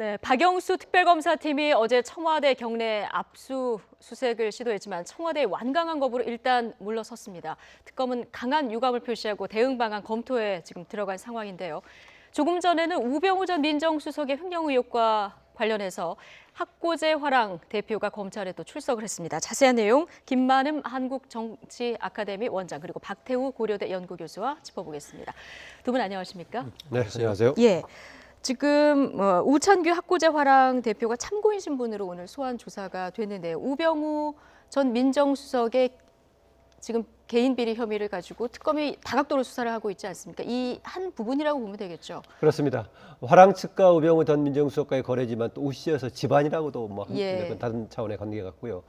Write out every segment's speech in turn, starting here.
네, 박영수 특별검사팀이 어제 청와대 경내 압수수색을 시도했지만 청와대의 완강한 거부로 일단 물러섰습니다. 특검은 강한 유감을 표시하고 대응 방안 검토에 지금 들어간 상황인데요. 조금 전에는 우병우 전 민정수석의 횡령 의혹과 관련해서 학고제 화랑 대표가 검찰에 또 출석을 했습니다. 자세한 내용 김만흠 한국정치아카데미 원장 그리고 박태우 고려대 연구교수와 짚어보겠습니다. 두 분 안녕하십니까? 네, 안녕하세요. 예. 지금 우찬규 학고제 화랑 대표가 참고인 신분으로 오늘 소환 조사가 됐는데요. 우병우 전 민정수석의 지금 개인 비리 혐의를 가지고 특검이 다각도로 수사를 하고 있지 않습니까? 이 한 부분이라고 보면 되겠죠. 그렇습니다. 화랑 측과 우병우 전 민정수석과의 거래지만 또 우씨여서 집안이라고도 뭐 예. 다른 차원의 관계 같고요.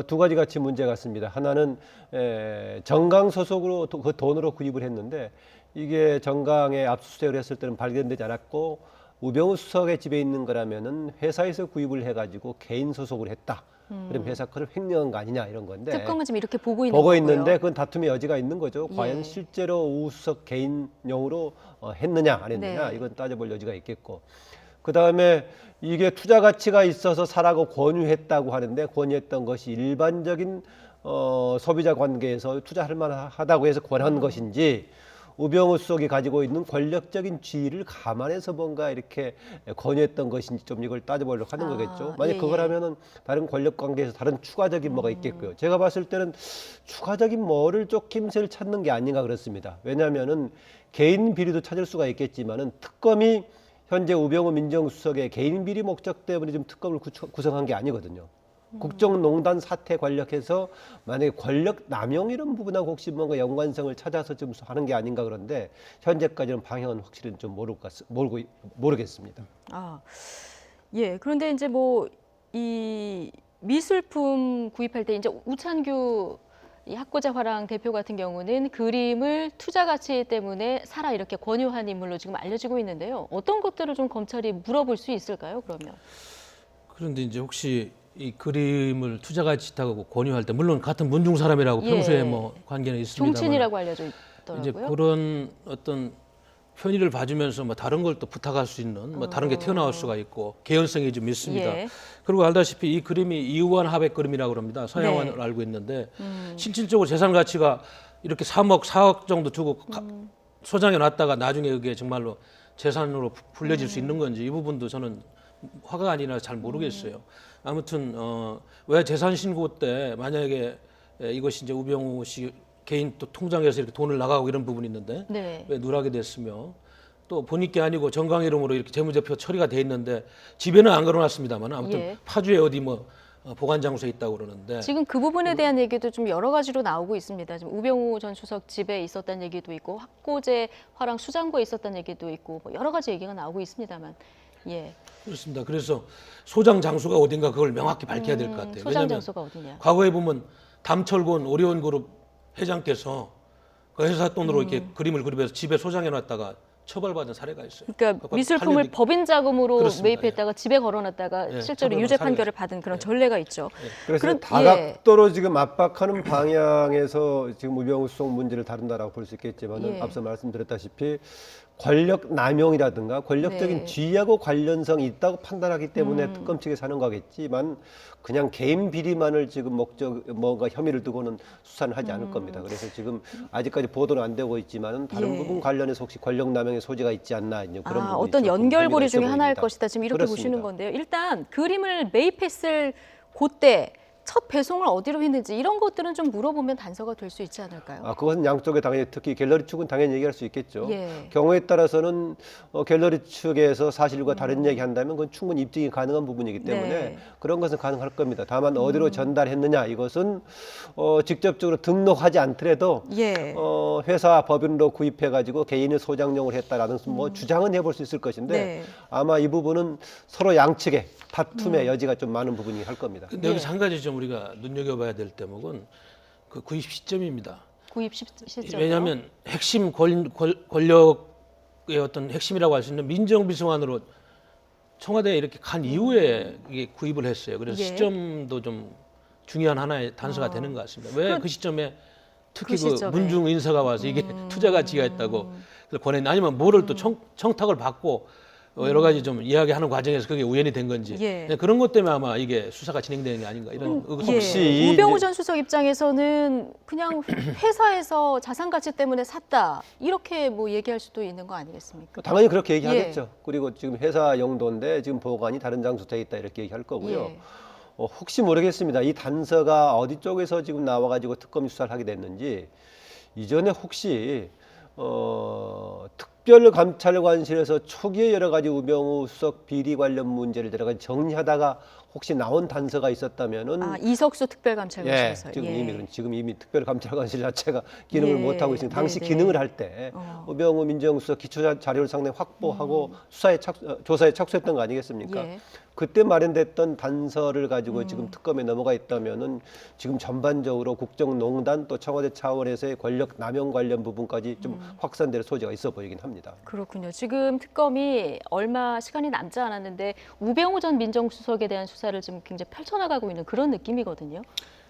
두 가지 같이 문제 같습니다. 하나는 정강 소속으로 그 돈으로 구입을 했는데 이게 정강에 압수수색을 했을 때는 발견되지 않았고 우병우 수석의 집에 있는 거라면은 회사에서 구입을 해가지고 개인 소속을 했다. 그럼 회사 거를 횡령한 거 아니냐 이런 건데 특검은 지금 이렇게 보고 있는 거고요. 있는데 그건 다툼의 여지가 있는 거죠. 예. 과연 실제로 우 수석 개인용으로 했느냐 안 했느냐 네. 이건 따져볼 여지가 있겠고 그다음에 이게 투자 가치가 있어서 사라고 권유했다고 하는데 권유했던 것이 일반적인 소비자 관계에서 투자할 만하다고 해서 권한 것인지 우병우 수석이 가지고 있는 권력적인 지위를 감안해서 뭔가 이렇게 권유했던 것인지 좀 이걸 따져보려고 하는 거겠죠. 만약 예, 그걸 예. 하면은 다른 권력 관계에서 다른 추가적인 뭐가 있겠고요. 제가 봤을 때는 추가적인 뭐를 쫓김새를 찾는 게 아닌가 그렇습니다. 왜냐하면은 개인 비리도 찾을 수가 있겠지만은 특검이 현재 우병우 민정수석의 개인 비리 목적 때문에 지금 특검을 구성한 게 아니거든요. 국정농단 사태 관련해서 만약에 권력 남용 이런 부분하고 혹시 뭔가 연관성을 찾아서 좀 하는 게 아닌가 그런데 현재까지는 방향은 확실히 좀 모르겠습니다. 아, 예. 그런데 이제 뭐 이 미술품 구입할 때 이제 우찬규 이 학고제 화랑 대표 같은 경우는 그림을 투자 가치 때문에 사라 이렇게 권유한 인물로 지금 알려지고 있는데요. 어떤 것들을 좀 검찰이 물어볼 수 있을까요? 그러면. 그런데 이제 혹시 이 그림을 투자 가치 있다고 권유할 때 물론 같은 문중 사람이라고 예. 평소에 뭐 관계는 있습니다만 종친이라고 알려져 이제 있더라고요. 그런 어떤 편의를 봐주면서 뭐 다른 걸 또 부탁할 수 있는 뭐 다른 게 튀어나올 수가 있고 개연성이 좀 있습니다. 예. 그리고 알다시피 이 그림이 이우환 하백 그림이라고 합니다. 서양화를 네. 알고 있는데 실질적으로 재산 가치가 이렇게 3억, 4억 정도 두고 소장해 놨다가 나중에 그게 정말로 재산으로 불려질 수 있는 건지 이 부분도 저는 화가 아니라 잘 모르겠어요. 아무튼 왜 재산 신고 때 만약에 이것이 이제 우병우 씨 개인 또 통장에서 이렇게 돈을 나가고 이런 부분이 있는데 네. 왜 누락이 됐으며 또 본인 게 아니고 정강 이름으로 이렇게 재무제표 처리가 돼 있는데 집에는 안 걸어놨습니다만 아무튼 예. 파주에 어디 뭐 보관 장소에 있다고 그러는데 지금 그 부분에 대한 얘기도 좀 여러 가지로 나오고 있습니다. 지금 우병우 전 수석 집에 있었다는 얘기도 있고 학고제 화랑 수장고에 있었다는 얘기도 있고 뭐 여러 가지 얘기가 나오고 있습니다만. 예. 그렇습니다. 그래서 소장 장소가 어딘가 그걸 명확히 밝혀야 될 것 같아요. 소장 왜냐하면 장소가 어디냐? 과거에 보면 담철곤 오리온그룹 회장께서 그 회사 돈으로 이렇게 그림을 그리면서 집에 소장해 놨다가 처벌받은 사례가 있어요. 그러니까 그거 미술품을 판례도 법인 자금으로 그렇습니다. 매입했다가 집에 걸어놨다가 예, 실제로 처벌받은 유죄 사례가 판결을 받은 그런 전례가 있죠. 그래서 그런- 다각도로 지금 압박하는 방향에서 지금 우병우 수석 문제를 다룬다라고 볼 수 있겠지만 예. 앞서 말씀드렸다시피 권력 남용이라든가 권력적인 네. 지위하고 관련성이 있다고 판단하기 때문에 특검 측에서 하는 거겠지만 그냥 개인 비리만을 지금 뭔가 혐의를 두고는 수사는 하지 않을 겁니다. 그래서 지금 아직까지 보도는 안 되고 있지만은 다른 예. 부분 관련해서 혹시 권력 남용의 소지가 있지 않나 이제 그런 부분이 어떤 조금 연결고리 혐의가 있어 중에 하나일 보입니다. 것이다. 지금 이렇게 그렇습니다. 보시는 건데요. 일단 그림을 매입했을 그때 첫 배송을 어디로 했는지 이런 것들은 좀 물어보면 단서가 될 수 있지 않을까요? 그것은 양쪽에 당연히 특히 갤러리 측은 당연히 얘기할 수 있겠죠. 예. 경우에 따라서는 갤러리 측에서 사실과 다른 얘기한다면 그건 충분히 입증이 가능한 부분이기 때문에 네. 그런 것은 가능할 겁니다. 다만 어디로 전달했느냐 이것은 직접적으로 등록하지 않더라도 예. 회사 법인으로 구입해가지고 개인의 소장용을 했다라는 뭐 주장은 해볼 수 있을 것인데 네. 아마 이 부분은 서로 양측의 다툼의 여지가 좀 많은 부분이 할 겁니다. 근데 여기서 한 가지 좀 우리가 눈여겨봐야 될 대목은 그 구입 시점입니다. 구입 시점. 왜냐하면 핵심 권력의 어떤 핵심이라고 할 수 있는 민정비서관으로 청와대에 이렇게 간 이후에 이게 구입을 했어요. 그래서 예. 시점도 좀 중요한 하나의 단서가 되는 것 같습니다. 왜 그 시점에 특히 그 그 시점에. 문중 인사가 와서 이게 투자 가치가 있다고 그래서 권했나 아니면 뭐를 또 청탁을 받고 여러 가지 좀 이야기하는 과정에서 그게 우연이 된 건지 예. 그런 것 때문에 아마 이게 수사가 진행되는 게 아닌가 이런 의혹이 혹시 우병우 전 수석 입장에서는 그냥 회사에서 자산 가치 때문에 샀다 이렇게 뭐 얘기할 수도 있는 거 아니겠습니까? 당연히 그렇게 얘기하겠죠. 그리고 지금 회사 용도인데 지금 보관이 다른 장소에 돼 있다 이렇게 얘기할 거고요. 예. 혹시 모르겠습니다. 이 단서가 어디 쪽에서 지금 나와가지고 특검이 수사를 하게 됐는지 이전에 혹시 특별감찰관실에서 초기에 여러 가지 우병우 수석 비리 관련 문제를 여러 가지 정리하다가 혹시 나온 단서가 있었다면은 이석수 특별감찰관실에서 지금 이미 특별감찰관실 자체가 기능을 못 하고 있으니 당시 기능을 할 때 우병우 민정수석 기초 자료를 상당히 확보하고 조사에 착수했던 거 아니겠습니까? 예. 그때 마련됐던 단서를 가지고 지금 특검에 넘어가 있다면은 지금 전반적으로 국정농단 또 청와대 차원에서의 권력 남용 관련 부분까지 좀 확산될 소지가 있어 보이긴 합니다. 그렇군요. 지금 특검이 얼마 시간이 남지 않았는데 우병우 전 민정수석에 대한 수사를 지금 굉장히 펼쳐나가고 있는 그런 느낌이거든요.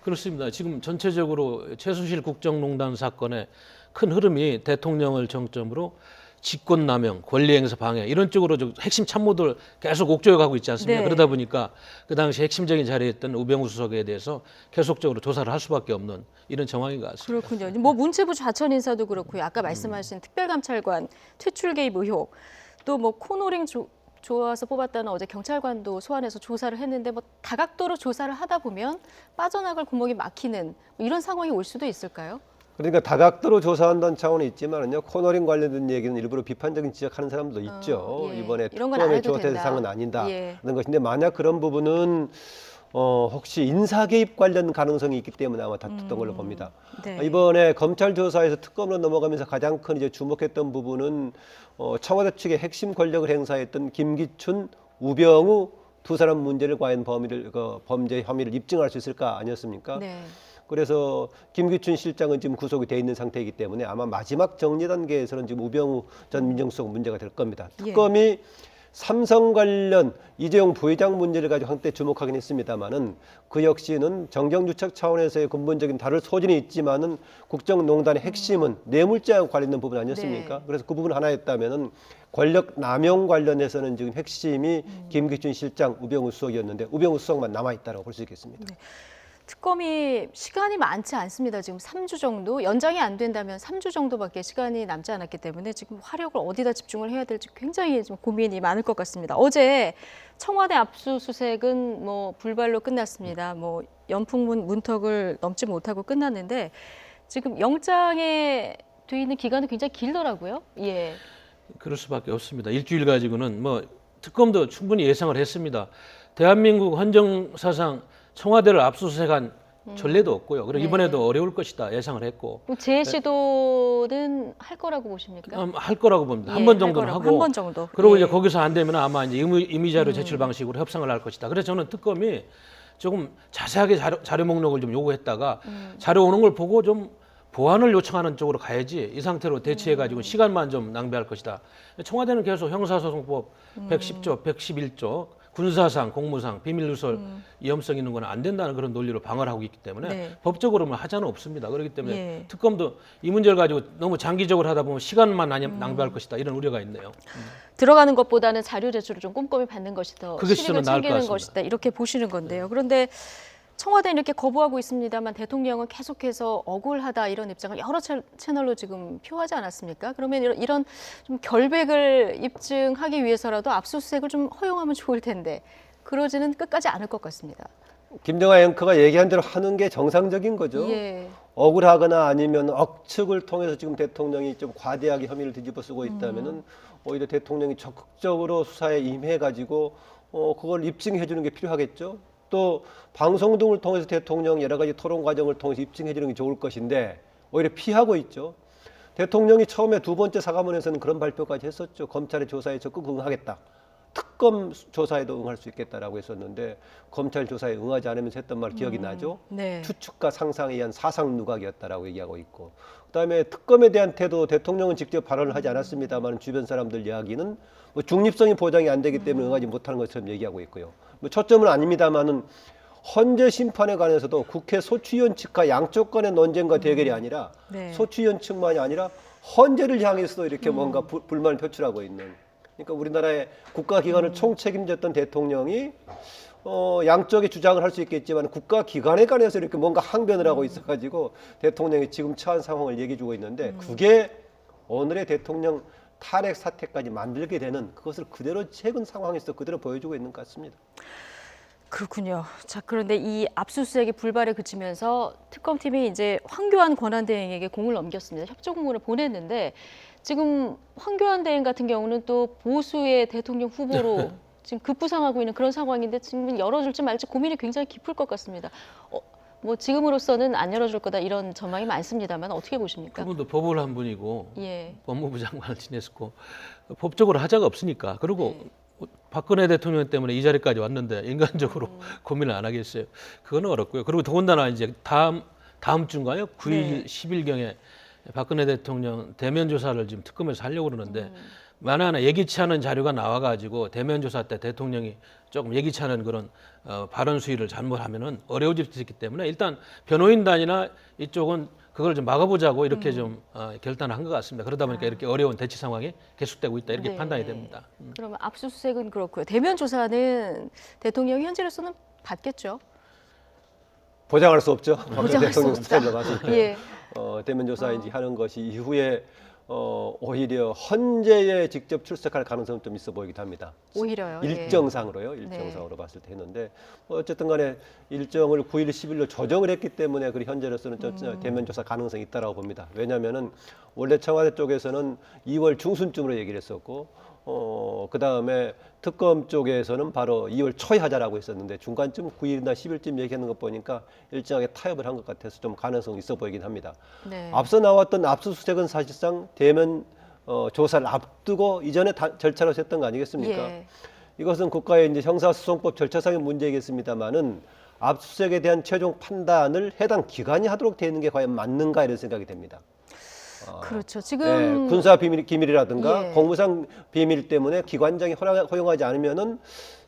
그렇습니다. 지금 전체적으로 최순실 국정농단 사건의 큰 흐름이 대통령을 정점으로 직권남용, 권리행사 방해 이런 쪽으로 좀 핵심 참모들 계속 옥죄어 가고 있지 않습니까? 네. 그러다 보니까 그 당시 핵심적인 자리에 있던 우병우 수석에 대해서 계속적으로 조사를 할 수밖에 없는 이런 정황인 것 같습니다. 그렇군요. 뭐 문체부 좌천 인사도 그렇고요. 아까 말씀하신 특별감찰관 퇴출 개입 의혹, 또 뭐 코너링 좋아서 뽑았다는 어제 경찰관도 소환해서 조사를 했는데 뭐 다각도로 조사를 하다 보면 빠져나갈 구멍이 막히는 뭐 이런 상황이 올 수도 있을까요? 그러니까 다각도로 조사한다는 차원이 있지만은요 코너링 관련된 얘기는 일부러 비판적인 지적하는 사람도 있죠. 예. 이번에 이런 건안 특검의 해도 조사 된다. 대상은 아니다 예. 하는 것인데 만약 그런 부분은 혹시 인사 개입 관련 가능성이 있기 때문에 아마 다퉜던 걸로 봅니다. 네. 이번에 검찰 조사에서 특검으로 넘어가면서 가장 큰 이제 주목했던 부분은 청와대 측의 핵심 권력을 행사했던 김기춘, 우병우 두 사람 문제를 과연 범죄 혐의를 입증할 수 있을까 아니었습니까? 네. 그래서 김기춘 실장은 지금 구속이 돼 있는 상태이기 때문에 아마 마지막 정리 단계에서는 지금 우병우 전 민정수석 문제가 될 겁니다. 특검이 삼성 관련 이재용 부회장 문제를 가지고 한때 주목하긴 했습니다만은 그 역시는 정경유착 차원에서의 근본적인 다룰 소진이 있지만은 국정농단의 핵심은 뇌물죄와 관련된 부분 아니었습니까? 네. 그래서 그 부분 하나였다면은 권력 남용 관련해서는 지금 핵심이 김기춘 실장, 우병우 수석이었는데 우병우 수석만 남아 있다고 볼 수 있겠습니다. 네. 특검이 시간이 많지 않습니다. 지금 3주 정도, 연장이 안 된다면 3주 정도밖에 시간이 남지 않았기 때문에 지금 화력을 어디다 집중을 해야 될지 굉장히 좀 고민이 많을 것 같습니다. 어제 청와대 압수수색은 뭐 불발로 끝났습니다. 뭐 연풍문 문턱을 넘지 못하고 끝났는데 지금 영장에 돼 있는 기간은 굉장히 길더라고요. 예. 그럴 수밖에 없습니다. 일주일 가지고는 뭐 특검도 충분히 예상을 했습니다. 대한민국 헌정사상 청와대를 압수수색한 전례도 없고요. 그리고 네. 이번에도 어려울 것이다 예상을 했고 재시도는 할 거라고 보십니까? 할 거라고 봅니다. 예, 한 번 할 정도는 거라고. 하고 한 번 정도. 그리고 예. 이제 거기서 안 되면 아마 이제 임의자료 제출 방식으로 협상을 할 것이다. 그래서 저는 특검이 조금 자세하게 자료 목록을 좀 요구했다가 자료 오는 걸 보고 좀 보완을 요청하는 쪽으로 가야지 이 상태로 대치해가지고 시간만 좀 낭비할 것이다. 청와대는 계속 형사소송법 110조, 111조 군사상, 공무상, 비밀누설 위험성 있는 건 안 된다는 그런 논리로 방어를 하고 있기 때문에 네. 법적으로는 하자는 없습니다. 그렇기 때문에 예. 특검도 이 문제를 가지고 너무 장기적으로 하다 보면 시간만 낭비할 것이다 이런 우려가 있네요. 들어가는 것보다는 자료 제출을 좀 꼼꼼히 받는 것이 더 그게 실익을 저는 나을 것 챙기는 같습니다. 것이다 이렇게 보시는 건데요. 그런데 청와대는 이렇게 거부하고 있습니다만 대통령은 계속해서 억울하다 이런 입장을 여러 채널로 지금 표하지 않았습니까? 그러면 이런 좀 결백을 입증하기 위해서라도 압수수색을 좀 허용하면 좋을 텐데 그러지는 끝까지 않을 것 같습니다. 김정아 앵커가 얘기한 대로 하는 게 정상적인 거죠. 예. 억울하거나 아니면 억측을 통해서 지금 대통령이 좀 과대하게 혐의를 뒤집어 쓰고 있다면은 오히려 대통령이 적극적으로 수사에 임해가지고 그걸 입증해 주는 게 필요하겠죠. 또 방송 등을 통해서 대통령 여러 가지 토론 과정을 통해서 입증해 주는 게 좋을 것인데 오히려 피하고 있죠. 대통령이 처음에 두 번째 사과문에서는 그런 발표까지 했었죠. 검찰의 조사에 적극 응하겠다. 특검 조사에도 응할 수 있겠다라고 했었는데 검찰 조사에 응하지 않으면서 했던 말 기억이 나죠. 네. 추측과 상상에 의한 사상 누각이었다라고 얘기하고 있고 그다음에 특검에 대한 태도 대통령은 직접 발언을 하지 않았습니다만 주변 사람들 이야기는 뭐 중립성이 보장이 안 되기 때문에 응하지 못하는 것처럼 얘기하고 있고요. 뭐 초점은 아닙니다만은 헌재 심판에 관해서도 국회 소추위원 측과 양쪽 간의 논쟁과 대결이 아니라 네. 소추위원 측만이 아니라 헌재를 향해서도 이렇게 뭔가 불만을 표출하고 있는 그러니까 우리나라의 국가기관을 총책임졌던 대통령이 양쪽의 주장을 할 수 있겠지만 국가기관에 관해서 이렇게 뭔가 항변을 하고 있어가지고 대통령이 지금 처한 상황을 얘기해주고 있는데 그게 오늘의 대통령 탄핵 사태까지 만들게 되는 그것을 그대로 최근 상황에서 그대로 보여주고 있는 것 같습니다. 그렇군요. 자, 그런데 이 압수수색이 불발에 그치면서 특검팀이 이제 황교안 권한대행에게 공을 넘겼습니다. 협조 공문을 보냈는데 지금 황교안 대행 같은 경우는 또 보수의 대통령 후보로 지금 급부상하고 있는 그런 상황인데 지금 열어줄지 말지 고민이 굉장히 깊을 것 같습니다. 뭐 지금으로서는 안 열어줄 거다 이런 전망이 많습니다만 어떻게 보십니까? 그분도 법을 한 분이고 예. 법무부 장관을 지냈었고 법적으로 하자가 없으니까 그리고 박근혜 대통령 때문에 이 자리까지 왔는데 인간적으로 고민을 안 하겠어요. 그건 어렵고요. 그리고 더군다나 이제 다음 주인가요? 9일, 네. 10일경에 박근혜 대통령 대면 조사를 지금 특검에서 하려고 그러는데 만에 하나 예기치 않은 자료가 나와가지고 대면 조사 때 대통령이 조금 예기치 않은 그런 발언 수위를 잘못하면은 어려워질 수 있기 때문에 일단 변호인단이나 이쪽은 그걸 좀 막아보자고 이렇게 좀 결단을 한 것 같습니다. 그러다 보니까 이렇게 어려운 대치 상황이 계속되고 있다 이렇게 네. 판단이 됩니다. 그러면 압수수색은 그렇고요. 대면 조사는 대통령이 현재로서는 받겠죠. 보장할 수 없죠. 박근혜 보장할 수 대통령 없다. 스타일로 봤을 때 예. 대면 조사인지 하는 것이 이후에 오히려 헌재에 직접 출석할 가능성은 좀 있어 보이기도 합니다. 오히려요. 예. 일정상으로요. 일정상으로 봤을 때 했는데 어쨌든 간에 일정을 9일, 10일로 조정을 했기 때문에 그 현재로서는 좀 대면 조사 가능성이 있다라고 봅니다. 왜냐하면은 원래 청와대 쪽에서는 2월 중순쯤으로 얘기를 했었고 그다음에 특검 쪽에서는 바로 2월 초에 하자라고 했었는데 중간쯤 9일이나 10일쯤 얘기하는 것 보니까 일정하게 타협을 한 것 같아서 좀 가능성이 있어 보이긴 합니다. 네. 앞서 나왔던 압수수색은 사실상 대면 조사를 앞두고 이전에 절차로 했던 거 아니겠습니까? 예. 이것은 국가의 이제 형사소송법 절차상의 문제이겠습니다만은 압수수색에 대한 최종 판단을 해당 기관이 하도록 되어 있는 게 과연 맞는가 이런 생각이 됩니다. 그렇죠. 지금 군사 기밀이라든가 예. 공무상 비밀 때문에 기관장이 허용하지 않으면은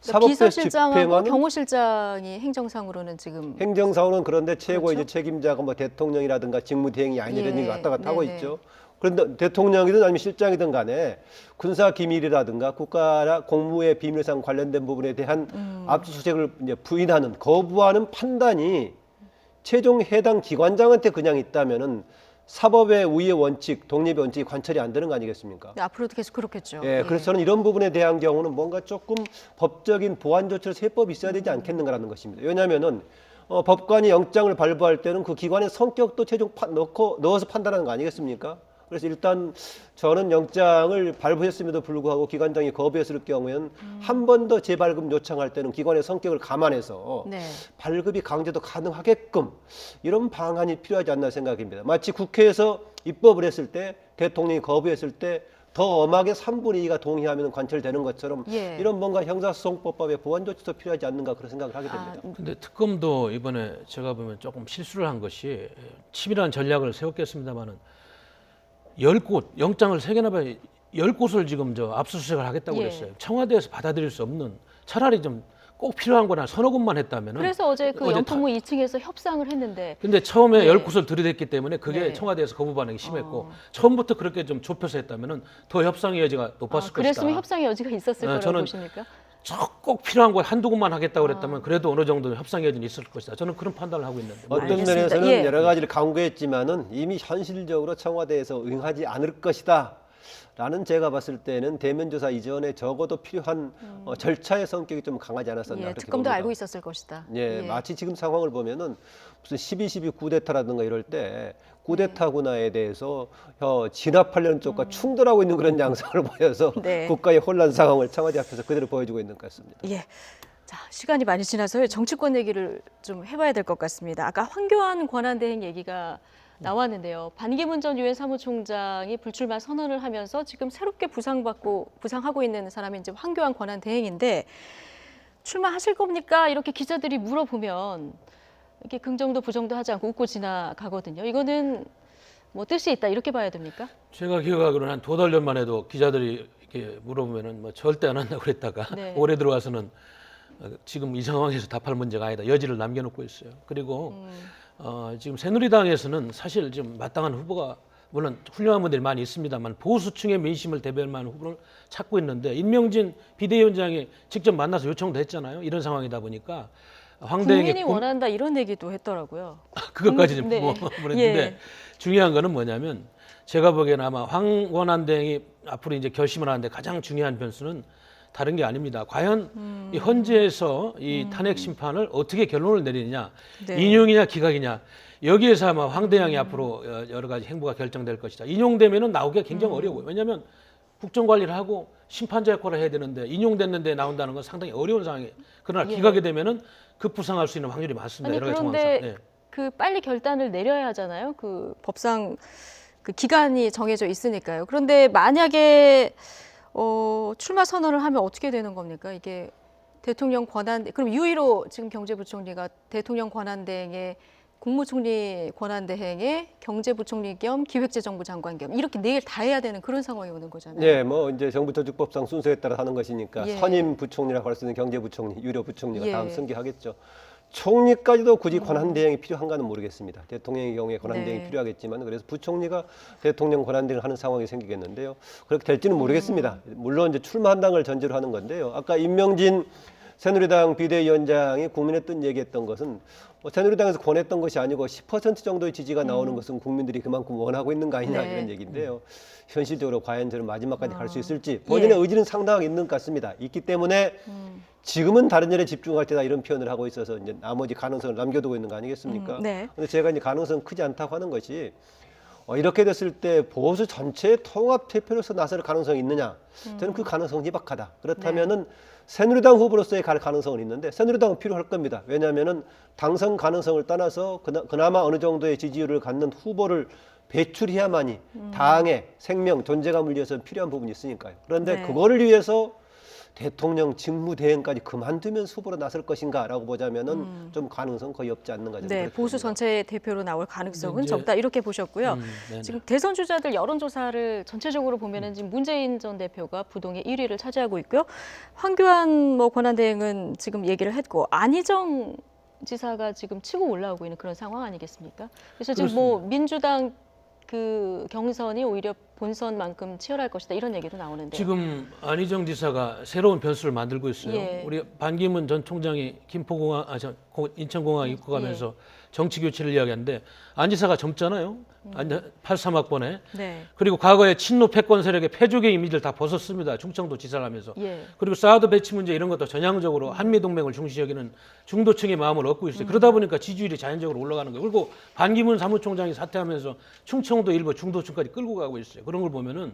사법부 비서실장하고 집행하는 경호실장이 행정상으로는 지금 행정상으로는 그런데 최고 그렇죠? 이제 책임자가 뭐 대통령이라든가 직무대행이 아니라는 예. 얘기가 왔다 갔다 하고 네네. 있죠. 그런데 대통령이든 아니면 실장이든 간에 군사 기밀이라든가 국가나 공무의 비밀상 관련된 부분에 대한 압수수색을 이제 부인하는 거부하는 판단이 최종 해당 기관장한테 그냥 있다면은 사법의 우위의 원칙, 독립의 원칙이 관철이 안 되는 거 아니겠습니까? 앞으로도 계속 그렇겠죠. 예, 그래서 저는 이런 부분에 대한 경우는 뭔가 조금 법적인 보완 조치를 세법이 있어야 되지 않겠는가라는 것입니다. 왜냐하면은 법관이 영장을 발부할 때는 그 기관의 성격도 최종 넣어서 판단하는 거 아니겠습니까? 그래서 일단 저는 영장을 발부했음에도 불구하고 기관장이 거부했을 경우에는 한 번 더 재발급 요청할 때는 기관의 성격을 감안해서 네. 발급이 강제도 가능하게끔 이런 방안이 필요하지 않나 생각입니다. 마치 국회에서 입법을 했을 때 대통령이 거부했을 때 더 엄하게 3분의 2가 동의하면 관철되는 것처럼 예. 이런 뭔가 형사소송법의 보완 조치도 필요하지 않는가 그런 생각을 하게 됩니다. 근데 특검도 이번에 제가 보면 조금 실수를 한 것이 치밀한 전략을 세웠겠습니다만은 10곳 영장을 3개나 봐야 10곳을 지금 압수수색을 하겠다고 예. 그랬어요. 청와대에서 받아들일 수 없는 차라리 좀 꼭 필요한 거나 서너 곳만 했다면은 그래서 어제 그 어제 영통무 2층에서 협상을 했는데 근데 처음에 네. 10곳을 들이댔기 때문에 그게 네. 청와대에서 거부 반응이 심했고 처음부터 그렇게 좀 좁혀서 했다면은 더 협상의 여지가 높았을 것이다. 그랬으면 협상의 여지가 있었을 거라고 저는 보십니까? 꼭 필요한 거 한두 곳만 하겠다고 그랬다면 그래도 어느 정도 협상의 여지는 있을 것이다. 저는 그런 판단을 하고 있는데. 어떤 알겠습니다. 면에서는 예. 여러 가지를 강구했지만은 이미 현실적으로 청와대에서 응하지 않을 것이다. 라는 제가 봤을 때는 대면 조사 이전에 적어도 필요한 절차의 성격이 좀 강하지 않았었나 예, 그렇게 특검도 봅니다. 알고 있었을 것이다. 예, 마치 지금 상황을 보면은 무슨 12.12 쿠데타라든가 이럴 때 쿠데타구나에 대해서 진압하려는 쪽과 충돌하고 있는 그런 양상을 보여서 네. 국가의 혼란 상황을 청와대 앞에서 그대로 보여주고 있는 것 같습니다. 예. 자, 시간이 많이 지나서 정치권 얘기를 좀 해봐야 될 것 같습니다. 아까 황교안 권한대행 얘기가 나왔는데요. 반기문 전 유엔 사무총장이 불출마 선언을 하면서 지금 새롭게 부상하고 있는 사람이 이제 황교안 권한대행인데 출마하실 겁니까? 이렇게 기자들이 물어보면 이렇게 긍정도 부정도 하지 않고 웃고 지나가거든요. 이거는 뭐 뜻이 있다 이렇게 봐야 됩니까? 제가 기억하기로는 한 2-3 년만 해도 기자들이 이렇게 물어보면은 뭐 절대 안 한다고 그랬다가 네. 올해 들어와서는 지금 이 상황에서 답할 문제가 아니다. 여지를 남겨놓고 있어요. 그리고 지금 새누리당에서는 사실 좀 마땅한 후보가 물론 훌륭한 분들이 많이 있습니다만 보수층의 민심을 대변할 만한 후보를 찾고 있는데 임명진 비대위원장이 직접 만나서 요청도 했잖아요. 이런 상황이다 보니까 황대행의 국민이 원한다 이런 얘기도 했더라고요. 그것까지는 네. 뭐 그랬는데 중요한 거는 뭐냐면 제가 보기에는 아마 황원안대행이 앞으로 이제 결심을 하는데 가장 중요한 변수는 다른 게 아닙니다. 과연 이 헌재에서 이 탄핵 심판을 어떻게 결론을 내리느냐, 네. 인용이냐 기각이냐 여기에서 아마 황대양이 앞으로 여러 가지 행보가 결정될 것이다. 인용되면은 나오기가 굉장히 어려워요. 왜냐하면 국정관리를 하고 심판자 역할을 해야 되는데 인용됐는데 나온다는 건 상당히 어려운 상황이에요. 그러나 예. 기각이 되면은 급부상할 수 있는 확률이 많습니다. 아니 여러 가지 그런데 상황상. 네. 그 빨리 결단을 내려야 하잖아요. 그 법상 그 기간이 정해져 있으니까요. 그런데 만약에 출마 선언을 하면 어떻게 되는 겁니까? 이게 대통령 권한 그럼 유일로 지금 경제부총리가 대통령 권한대행의 국무총리 권한대행의 경제부총리 겸 기획재정부 장관 겸 이렇게 네 일 다 해야 되는 그런 상황이 오는 거잖아요. 네, 뭐 이제 정부조직법상 순서에 따라 하는 것이니까 예. 선임 부총리라고 할 수 있는 경제부총리, 유료 부총리가 예. 다음 승계하겠죠. 총리까지도 굳이 권한대행이 필요한가는 모르겠습니다. 대통령의 경우에 권한대행이 네. 필요하겠지만 그래서 부총리가 대통령 권한대행을 하는 상황이 생기겠는데요. 그렇게 될지는 모르겠습니다. 물론 이제 출마한다는 걸 전제로 하는 건데요. 아까 임명진 새누리당 비대위원장이 국민의 뜻 얘기했던 것은 새누리당에서 권했던 것이 아니고 10% 정도의 지지가 나오는 것은 국민들이 그만큼 원하고 있는 거 아니냐 네. 이런 얘기인데요. 현실적으로 과연 저는 마지막까지 갈 수 있을지 본인의 예. 의지는 상당히 있는 것 같습니다. 있기 때문에 지금은 다른 일에 집중할 때다 이런 표현을 하고 있어서 이제 나머지 가능성을 남겨두고 있는 거 아니겠습니까? 네. 근데 제가 이제 가능성 크지 않다고 하는 것이 이렇게 됐을 때 보수 전체의 통합 대표로서 나설 가능성이 있느냐? 저는 그 가능성은 희박하다. 그렇다면은 새누리당 후보로서의 갈 가능성은 있는데 새누리당은 필요할 겁니다. 왜냐하면은 당선 가능성을 떠나서 그나마 어느 정도의 지지율을 갖는 후보를 배출해야만이 당의 생명, 존재감을 위해서 필요한 부분이 있으니까요. 그런데 네. 그거를 위해서 대통령 직무대행까지 그만두면 후보로 나설 것인가라고 보자면은 좀 가능성 거의 없지 않는가 저는 네, 그렇게 보수 봅니다. 전체 대표로 나올 가능성은 이제- 적다 이렇게 보셨고요. 네네. 지금 대선 주자들 여론조사를 전체적으로 보면은 지금 문재인 전 대표가 부동의 1위를 차지하고 있고요. 황교안 뭐 권한대행은 지금 얘기를 했고 안희정 지사가 지금 치고 올라오고 있는 그런 상황 아니겠습니까? 그래서 지금 뭐 민주당 그 경선이 오히려 본선만큼 치열할 것이다 이런 얘기도 나오는데요. 지금 안희정 지사가 새로운 변수를 만들고 있어요. 예. 우리 반기문 전 총장이 인천공항 입국하면서 정치 교체를 이야기하는데 안 지사가 젊잖아요. 83학번에. 네. 그리고 과거에 친노 패권 세력의 패족의 이미지를 다 벗었습니다. 충청도 지사를 하면서. 예. 그리고 사드 배치 문제 이런 것도 전향적으로 한미 동맹을 중시 여기는 중도층의 마음을 얻고 있어요. 그러다 보니까 지지율이 자연적으로 올라가는 거예요. 그리고 반기문 사무총장이 사퇴하면서 충청도 일부 중도층까지 끌고 가고 있어요. 그런 걸 보면은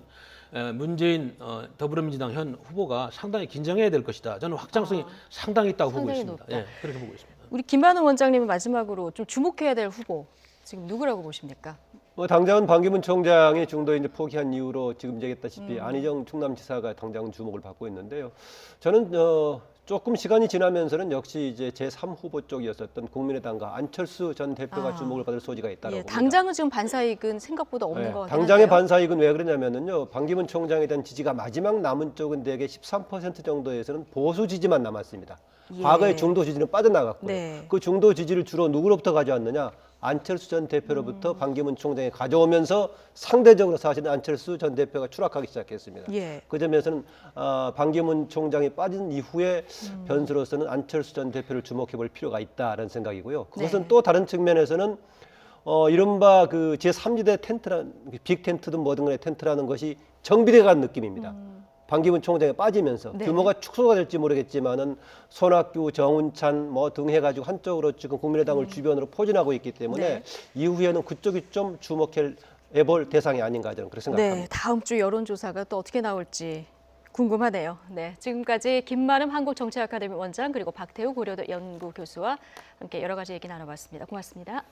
문재인 더불어민주당 현 후보가 상당히 긴장해야 될 것이다. 저는 확장성이 상당히 있다고 보고 상당히 있습니다. 높다. 예, 그렇게 보고 있습니다. 우리 김만우 원장님은 마지막으로 좀 주목해야 될 후보 지금 누구라고 보십니까? 당장은 반기문 총장이 중도 이제 포기한 이후로 지금 얘기했다시피 안희정 충남지사가 당장 주목을 받고 있는데요. 저는 조금 시간이 지나면서는 역시 이제 제3 후보 쪽이었었던 국민의당과 안철수 전 대표가 주목을 받을 소지가 있다고 봅니다. 당장은 지금 반사이익은 생각보다 없는 것 같긴 당장의 한데요. 반사이익은 왜 그러냐면은요. 반기문 총장에 대한 지지가 마지막 남은 쪽은 대개 13% 정도에서는 보수 지지만 남았습니다. 예. 과거의 중도 지지는 빠져나갔고요. 네. 그 중도 지지를 주로 누구로부터 가져왔느냐? 안철수 전 대표로부터 반기문 총장이 가져오면서 상대적으로 사실은 안철수 전 대표가 추락하기 시작했습니다. 예. 그 점에서는 반기문 총장이 빠진 이후에 변수로서는 안철수 전 대표를 주목해 볼 필요가 있다라는 생각이고요. 그것은 네. 또 다른 측면에서는 이른바 그 제3지대 텐트란 빅 텐트든 뭐든 간에 텐트라는 것이 정비돼 간 느낌입니다. 반기문 총장이 빠지면서 네. 규모가 축소가 될지 모르겠지만은 손학규, 정운찬 뭐 등 해가지고 한쪽으로 지금 국민의당을 주변으로 포진하고 있기 때문에 네. 이후에는 그쪽이 좀 주목해 볼 대상이 아닌가 저는 그렇게 생각합니다. 네, 다음 주 여론조사가 또 어떻게 나올지 궁금하네요. 네, 지금까지 김만음 한국정치아카데미 원장 그리고 박태우 고려대 연구교수와 함께 여러 가지 얘기 나눠봤습니다. 고맙습니다.